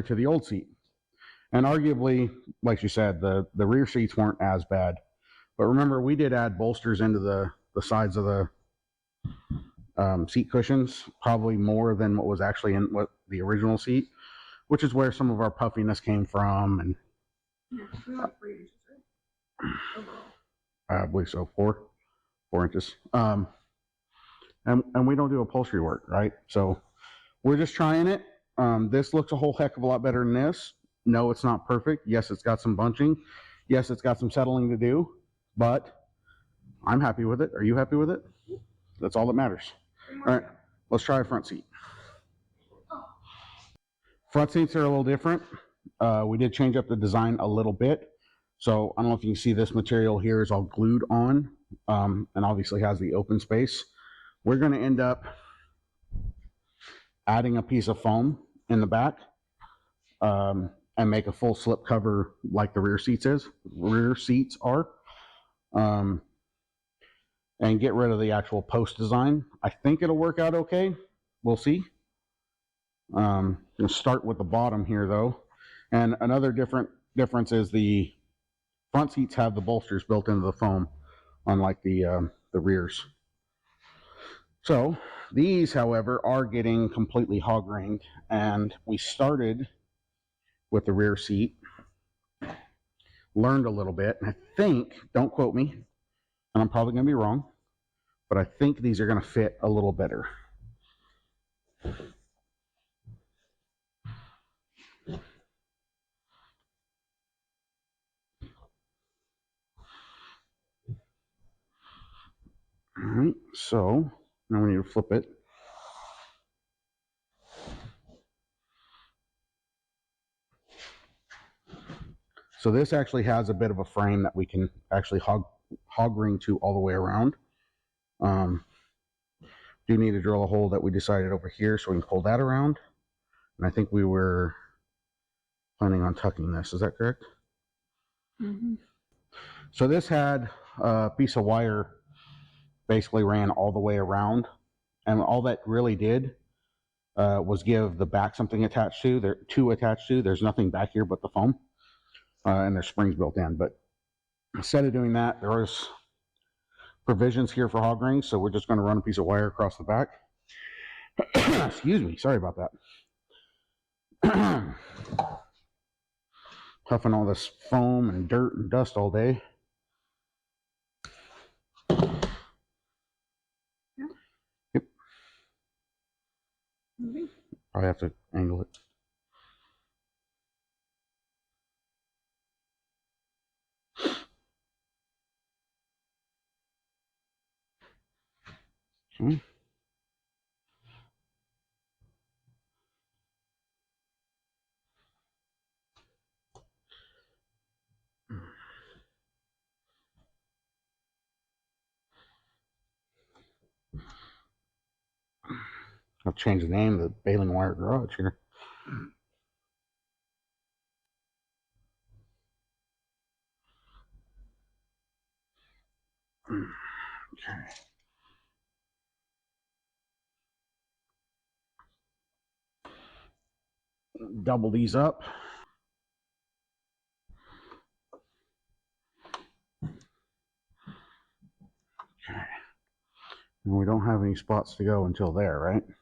Speaker 1: the old seat. And arguably, like you said, the rear seats weren't as bad. But remember, we did add bolsters into the sides of the seat cushions, probably more than what was actually in the original seat, which is where some of our puffiness came from. And
Speaker 2: yeah, we want 3 inches, right? Overall.
Speaker 1: I believe so, 4 inches. And we don't do upholstery work, right? So we're just trying it. This looks a whole heck of a lot better than this. No, it's not perfect. Yes, it's got some bunching. Yes, it's got some settling to do, but I'm happy with it. Are you happy with it? That's all that matters. All right, let's try a front seat. Front seats are a little different. We did change up the design a little bit. So I don't know if you can see this material here is all glued on, and obviously has the open space. We're going to end up adding a piece of foam in the back, and make a full slip cover like the rear seats are, and get rid of the actual post design. I think it'll work out okay. We'll see. I'm going to start with the bottom here though. And another difference is the front seats have the bolsters built into the foam, unlike the rears. So these, however, are getting completely hog ringed, and we started with the rear seat, learned a little bit, and I think, don't quote me, and I'm probably going to be wrong, but I think these are going to fit a little better. All right, so now we need to flip it. So this actually has a bit of a frame that we can actually hog ring to all the way around. Do need to drill a hole that we decided over here so we can pull that around. And I think we were planning on tucking this. Is that correct?
Speaker 2: Mm-hmm.
Speaker 1: So this had a piece of wire basically ran all the way around, and all that really did was give the back something attached to. There two attached to. There's nothing back here but the foam, and there's springs built in. But instead of doing that, there was provisions here for hog rings, so we're just going to run a piece of wire across the back. Excuse me, sorry about that. Puffing all this foam and dirt and dust all day.
Speaker 2: Yeah.
Speaker 1: Yep.
Speaker 2: Mm-hmm.
Speaker 1: Probably have to angle it. Okay. I'll change the name of the baling wire garage here. Okay. Double these up. Okay. And we don't have any spots to go until there, right?
Speaker 2: Mm-hmm.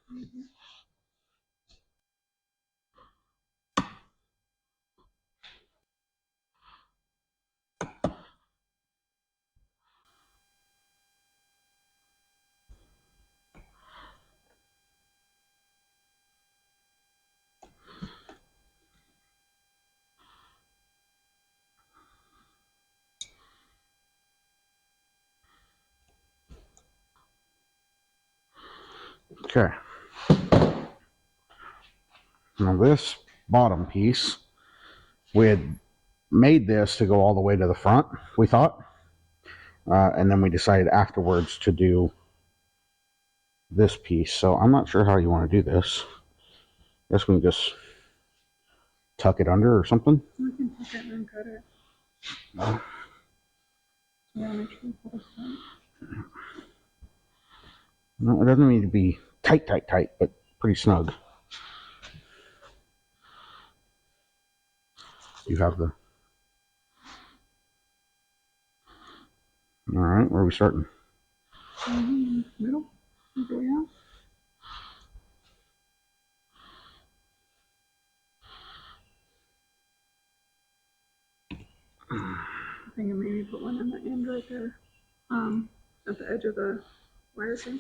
Speaker 1: Okay. Now this bottom piece, we had made this to go all the way to the front, we thought. And then we decided afterwards to do this piece. So I'm not sure how you want to do this. I guess we can just tuck it under or something.
Speaker 2: We can tuck it and then cut it.
Speaker 1: No.
Speaker 2: Yeah, make sure we put it tight.
Speaker 1: No, it doesn't need to be tight, but pretty snug. You have the... All right, where are we starting?
Speaker 2: Middle. Yeah. I think I maybe put one in the end right there, at the edge of the wire thing.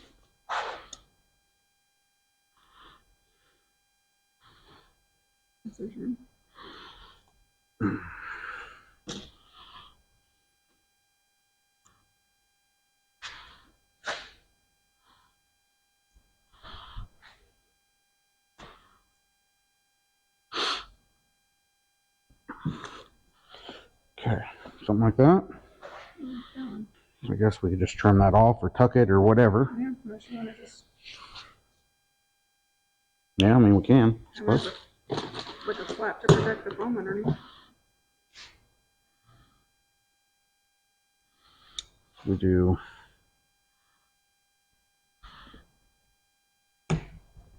Speaker 2: Precision.
Speaker 1: Okay, something like that. I guess we could just trim that off or tuck it or whatever.
Speaker 2: Yeah, unless you want to just...
Speaker 1: Yeah, I mean, we can, I suppose.
Speaker 2: Like a flap to protect the foam underneath.
Speaker 1: We do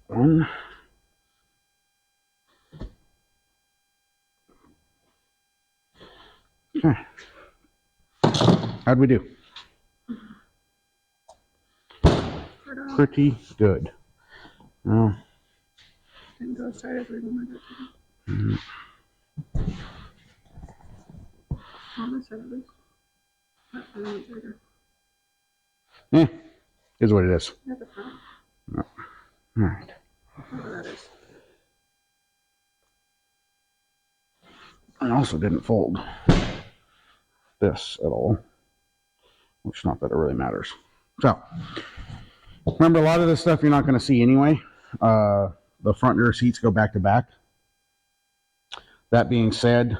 Speaker 1: one. Okay. How'd we do? Pretty good. Well,
Speaker 2: Didn't go as tight as we wanted it to. On this side of this. That's a little bigger.
Speaker 1: Is what it is.
Speaker 2: At the front.
Speaker 1: All right.
Speaker 2: Whatever that is.
Speaker 1: I also didn't fold this at all, which not that it really matters. So, remember, a lot of this stuff you're not going to see anyway. The front rear seats go back to back. That being said,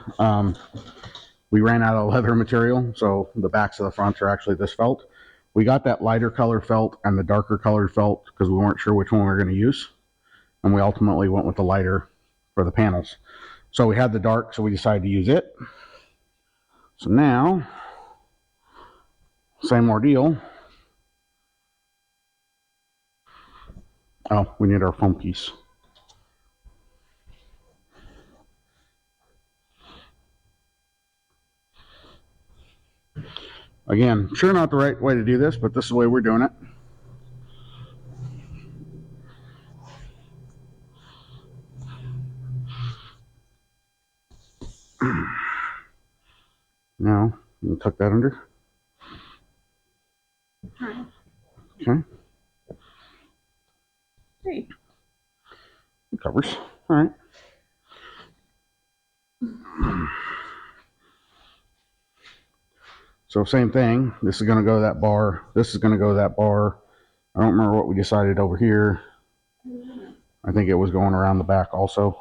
Speaker 1: we ran out of leather material, so the backs of the fronts are actually this felt. We got that lighter color felt and the darker colored felt because we weren't sure which one we were going to use, and we ultimately went with the lighter for the panels. So we had the dark, so we decided to use it. So now, same ordeal. Oh, we need our foam piece. Again, sure not the right way to do this, but this is the way we're doing it. Now, you can tuck that under.
Speaker 2: Alright.
Speaker 1: Okay.
Speaker 2: Hey.
Speaker 1: It covers. All right. So same thing. This is going to go to that bar. This is going to go to that bar. I don't remember what we decided over here. I think it was going around the back also.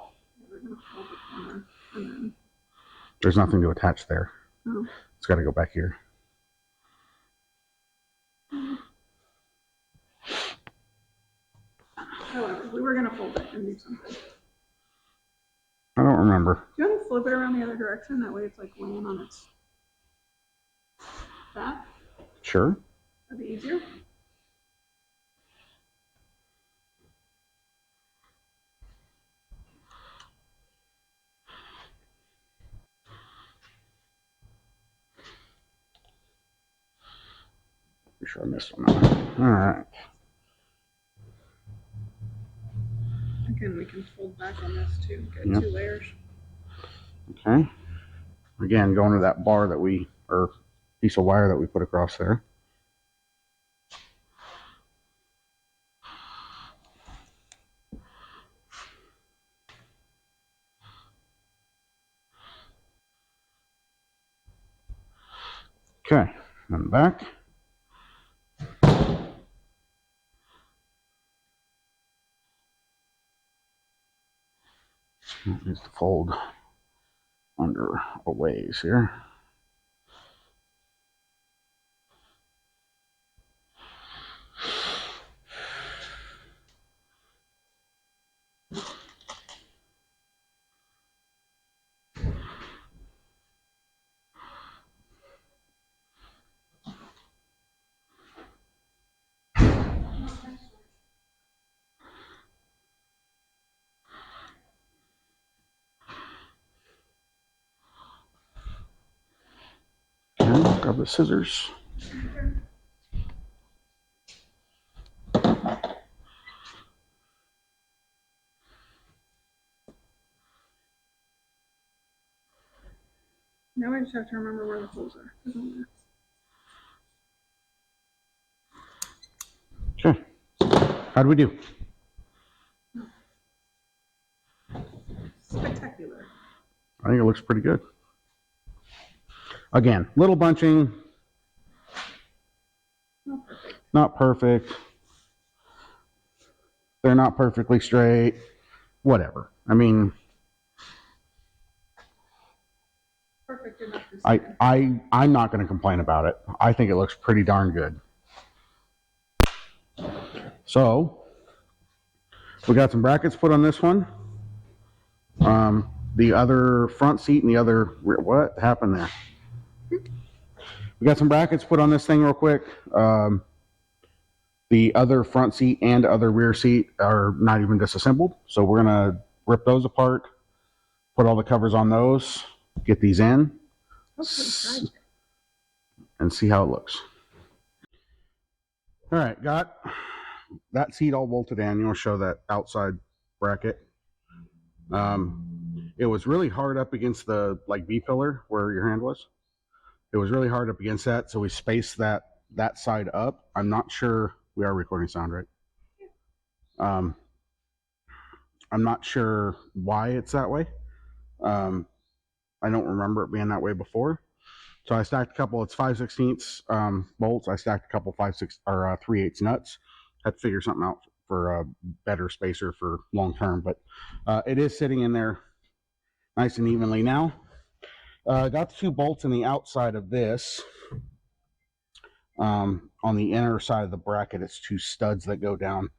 Speaker 1: There's nothing to attach there.
Speaker 2: Oh.
Speaker 1: It's got to go back here.
Speaker 2: However, we were going to fold it and do something.
Speaker 1: I don't remember.
Speaker 2: Do you want to flip it around the other direction? That way it's like laying on its back.
Speaker 1: Sure.
Speaker 2: That'd be easier.
Speaker 1: Pretty sure I missed one. All right.
Speaker 2: Again, we can fold back on this too. Get
Speaker 1: Yep.
Speaker 2: 2 layers.
Speaker 1: Okay. Again, going to that bar that we, or piece of wire that we put across there. Okay, and back. Needs to fold under a ways here. Okay, grab the scissors.
Speaker 2: Now I just have to remember where the holes are.
Speaker 1: Okay. How do we do?
Speaker 2: Spectacular.
Speaker 1: I think it looks pretty good. Again, little bunching.
Speaker 2: Not perfect.
Speaker 1: Not perfect. They're not perfectly straight. Whatever. I mean,
Speaker 2: Perfect enough to see.
Speaker 1: I'm not going to complain about it. I think it looks pretty darn good. So, we got some brackets put on this one. The other front seat and the other, what happened there? We got some brackets put on this thing real quick. The other front seat and other rear seat are not even disassembled. So we're going to rip those apart, put all the covers on those, get these in, and see how it looks. All right, got that seat all bolted in. You want to show that outside bracket. It was really hard up against the B-pillar where your hand was. It was really hard up against that, so we spaced that side up. I'm not sure. We are recording sound, right? I'm not sure why it's that way. I don't remember it being that way before. So I stacked a couple. It's 5/16 bolts. I stacked a couple 3/8 nuts. Had to figure something out for a better spacer for long term, but it is sitting in there nice and evenly now. Got the 2 bolts in the outside of this. On the inner side of the bracket, it's 2 studs that go down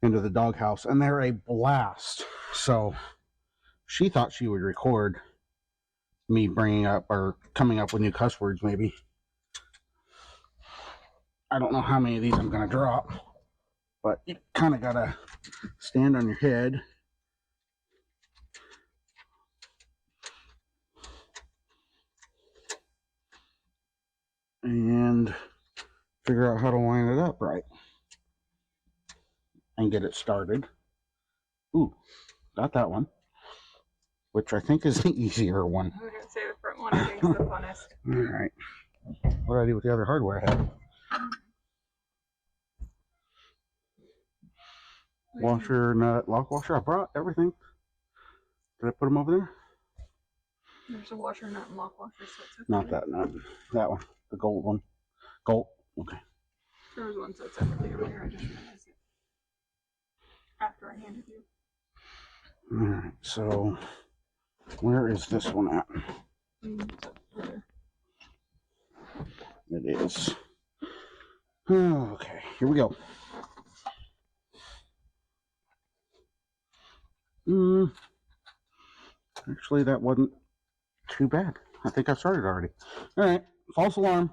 Speaker 1: into the doghouse, and they're a blast. So she thought she would record me bringing up or coming up with new cuss words, maybe. I don't know how many of these I'm going to drop, but you kind of got to stand on your head. And figure out how to line it up right. And get it started. Ooh, got that one. Which I think is the easier one.
Speaker 2: I was going to say the front one I think is the funnest.
Speaker 1: Alright. What did I do with the other hardware I had? Washer, nut, lock washer. I brought everything. Did I put them over there?
Speaker 2: There's a washer, nut, and lock washer. So
Speaker 1: not that nut. That one. The gold one. Gold. Okay.
Speaker 2: There was one set separately over here. I just realized it after I handed you.
Speaker 1: Alright, so where is this one at? It is. Okay, here we go. Actually, that wasn't too bad. I think I started already. All right, false alarm.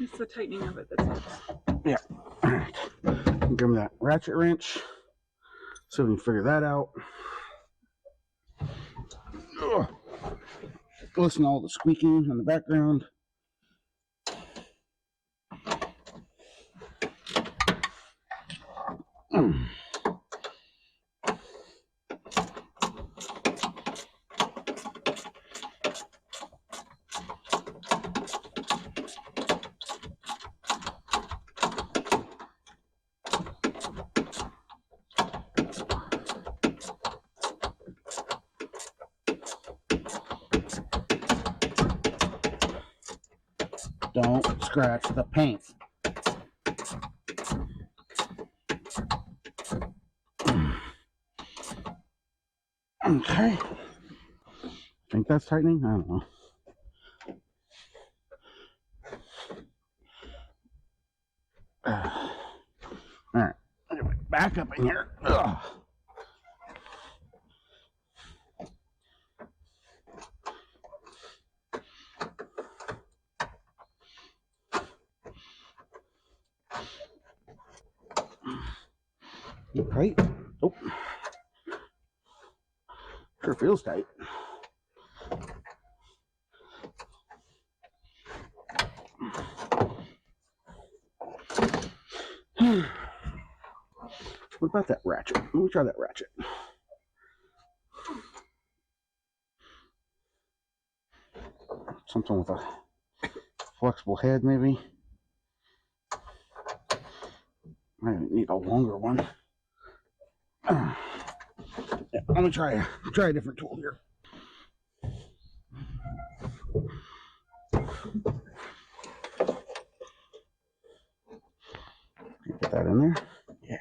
Speaker 2: It's the tightening of it that sucks.
Speaker 1: Yeah. All right. Give me that ratchet wrench. So we can figure that out. Ugh. Listen to all the squeaking in the background. Don't scratch the paint. Okay. Think that's tightening? I don't know. Alright. Anyway, back up in here. Ugh. Tight? Nope. Sure feels tight. What about that ratchet? Let me try that ratchet. Something with a flexible head, maybe. I need a longer one. Yeah, let me try a different tool here. Get that in there. Yeah.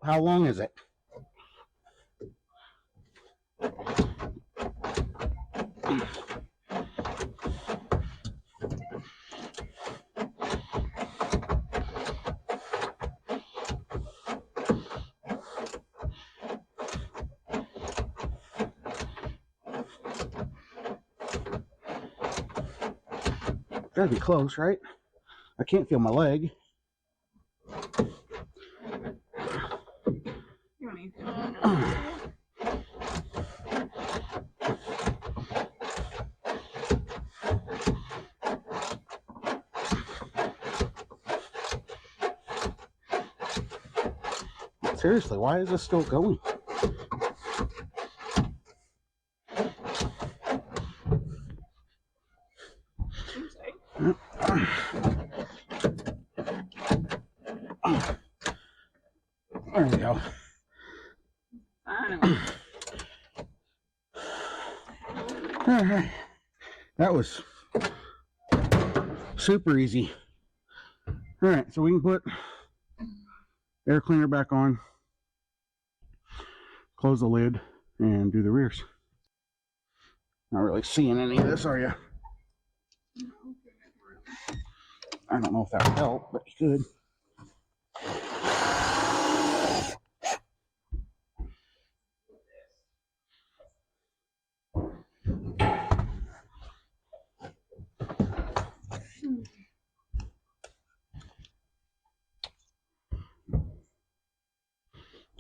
Speaker 1: How long is it? Gotta be close, right? I can't feel my leg.
Speaker 2: You want to
Speaker 1: Seriously, why is this still going? There we go. All right. That was super easy. All right, so we can put air cleaner back on, close the lid, and do the rears. Not really seeing any of this, are you? I don't know if that would help, but you could.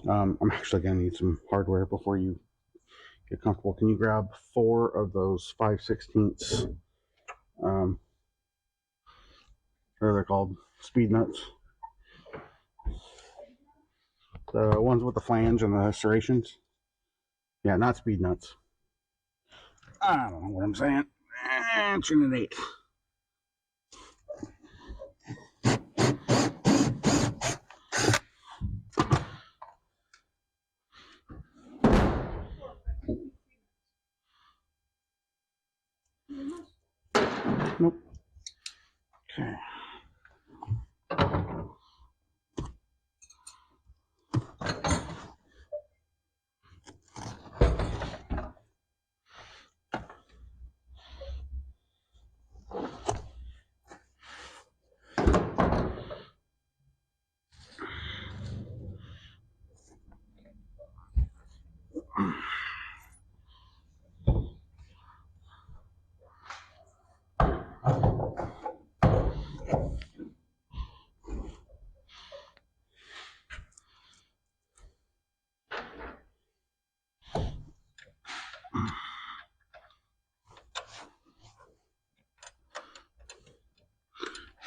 Speaker 1: I'm actually going to need some hardware before you get comfortable. Can you grab 4 of those 5/16 what are they called? Speed nuts. The ones with the flange and the serrations. Yeah, not speed nuts. I don't know what I'm saying. 1 1/8. Nope. Okay.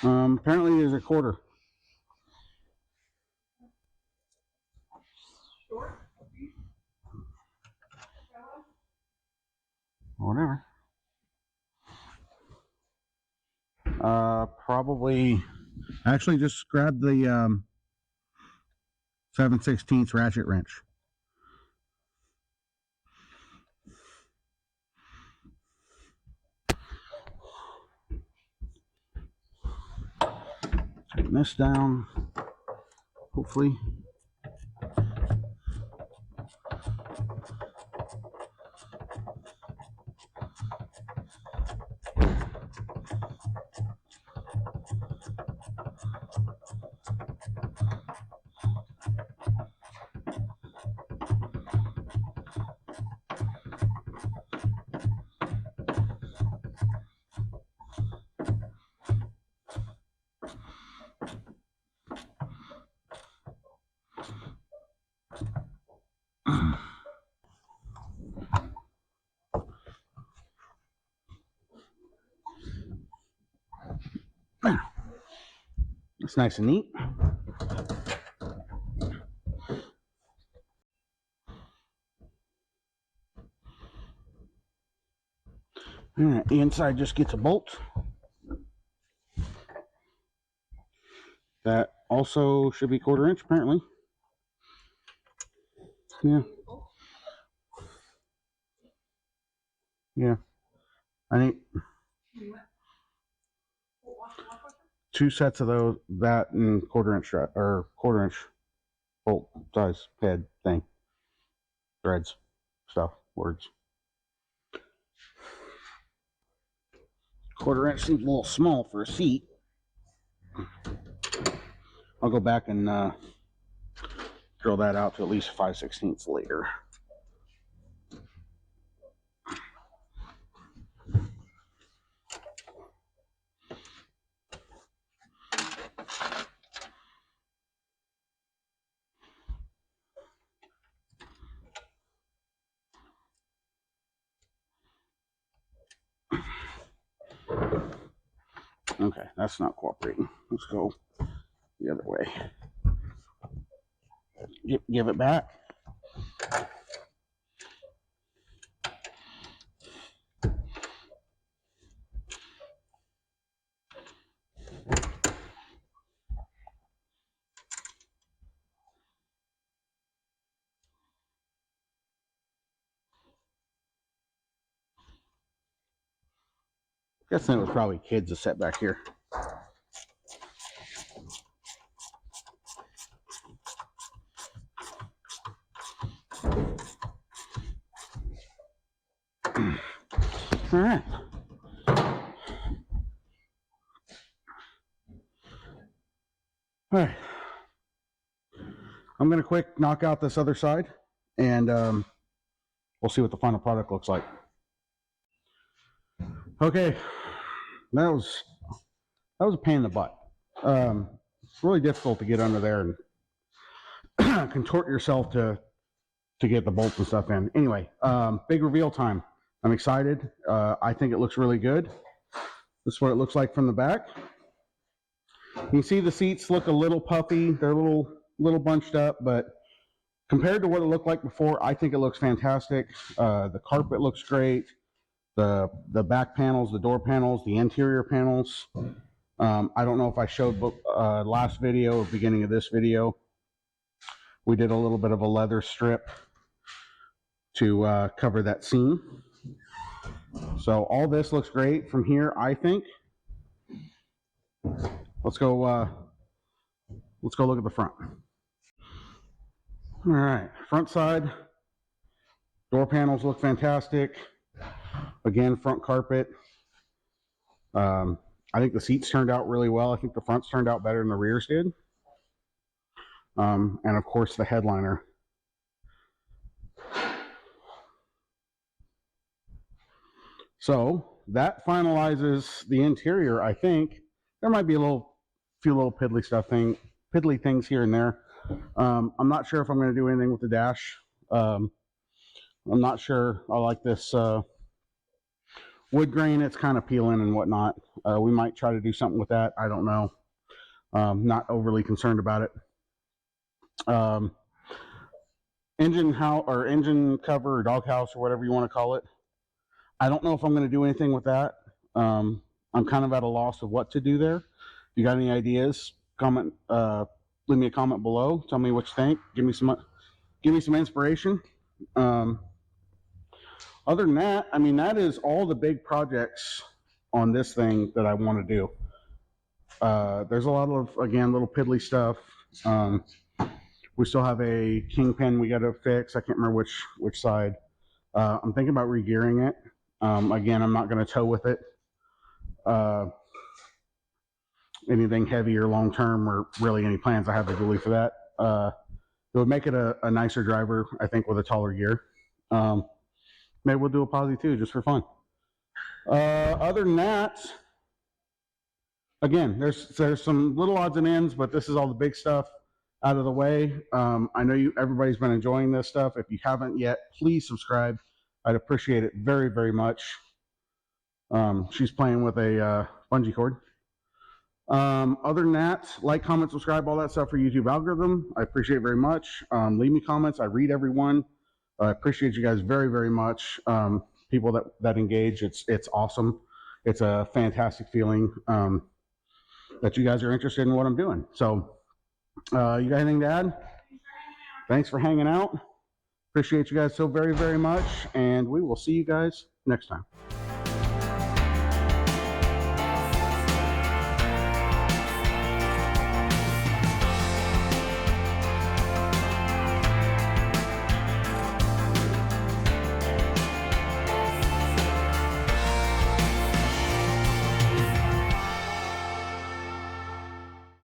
Speaker 1: Apparently there's a quarter. whatever. Probably, actually just grab the 7/16 ratchet wrench. Tighten this down, hopefully. It's nice and neat. Alright, the inside just gets a bolt. That also should be 1/4 inch, apparently. Yeah. Yeah. I think 2 sets of those, that and 1/4 inch or 1/4 inch bolt size head thing. Threads, stuff, words. 1/4 inch seems a little small for a seat. I'll go back and drill that out to at least 5/16 later. Okay, that's not cooperating. Let's go the other way. Give it back. Guessing it was probably kids that sat back here. All right. All right. I'm going to quick knock out this other side, and we'll see what the final product looks like. Okay, that was a pain in the butt. It's really difficult to get under there and contort yourself to get the bolts and stuff in. Anyway, big reveal time. I'm excited. I think it looks really good. This is what it looks like from the back. You can see the seats look a little puffy. They're a little bunched up, but compared to what it looked like before, I think it looks fantastic. The carpet looks great. The back panels, the door panels, the interior panels. I don't know if I showed last video or beginning of this video. We did a little bit of a leather strip to cover that seam. So all this looks great from here, I think. Let's go look at the front. All right, front side. Door panels look fantastic. Again, front carpet. I think the seats turned out really well. I think the fronts turned out better than the rears did. And of course the headliner. So that finalizes the interior, I think. There might be a few little piddly things here and there. I'm not sure if I'm going to do anything with the dash. I'm not sure. I like this wood grain. It's kind of peeling and whatnot. We might try to do something with that. I don't know. Not overly concerned about it. Engine cover or doghouse or whatever you want to call it. I don't know if I'm going to do anything with that. I'm kind of at a loss of what to do there. If you got any ideas, comment, leave me a comment below. Tell me what you think. Give me some inspiration. Other than that, I mean, that is all the big projects on this thing that I want to do. There's a lot of, again, little piddly stuff. We still have a kingpin we got to fix. I can't remember which side. I'm thinking about regearing it. Again, I'm not going to tow with it. Anything heavy or long term, or really any plans I have to dually for that. It would make it a nicer driver, I think, with a taller gear. Maybe we'll do a posi too, just for fun. Other than that, again, there's some little odds and ends, but this is all the big stuff out of the way. I know everybody's been enjoying this stuff. If you haven't yet, please subscribe. I'd appreciate it very, very much. She's playing with a bungee cord. Other than that, like, comment, subscribe, all that stuff for YouTube algorithm. I appreciate it very much. Leave me comments. I read everyone. I appreciate you guys very, very much. People that engage, it's awesome. It's a fantastic feeling that you guys are interested in what I'm doing. So, you got anything to add? Thanks for hanging out. Appreciate you guys so very, very much, and we will see you guys next time.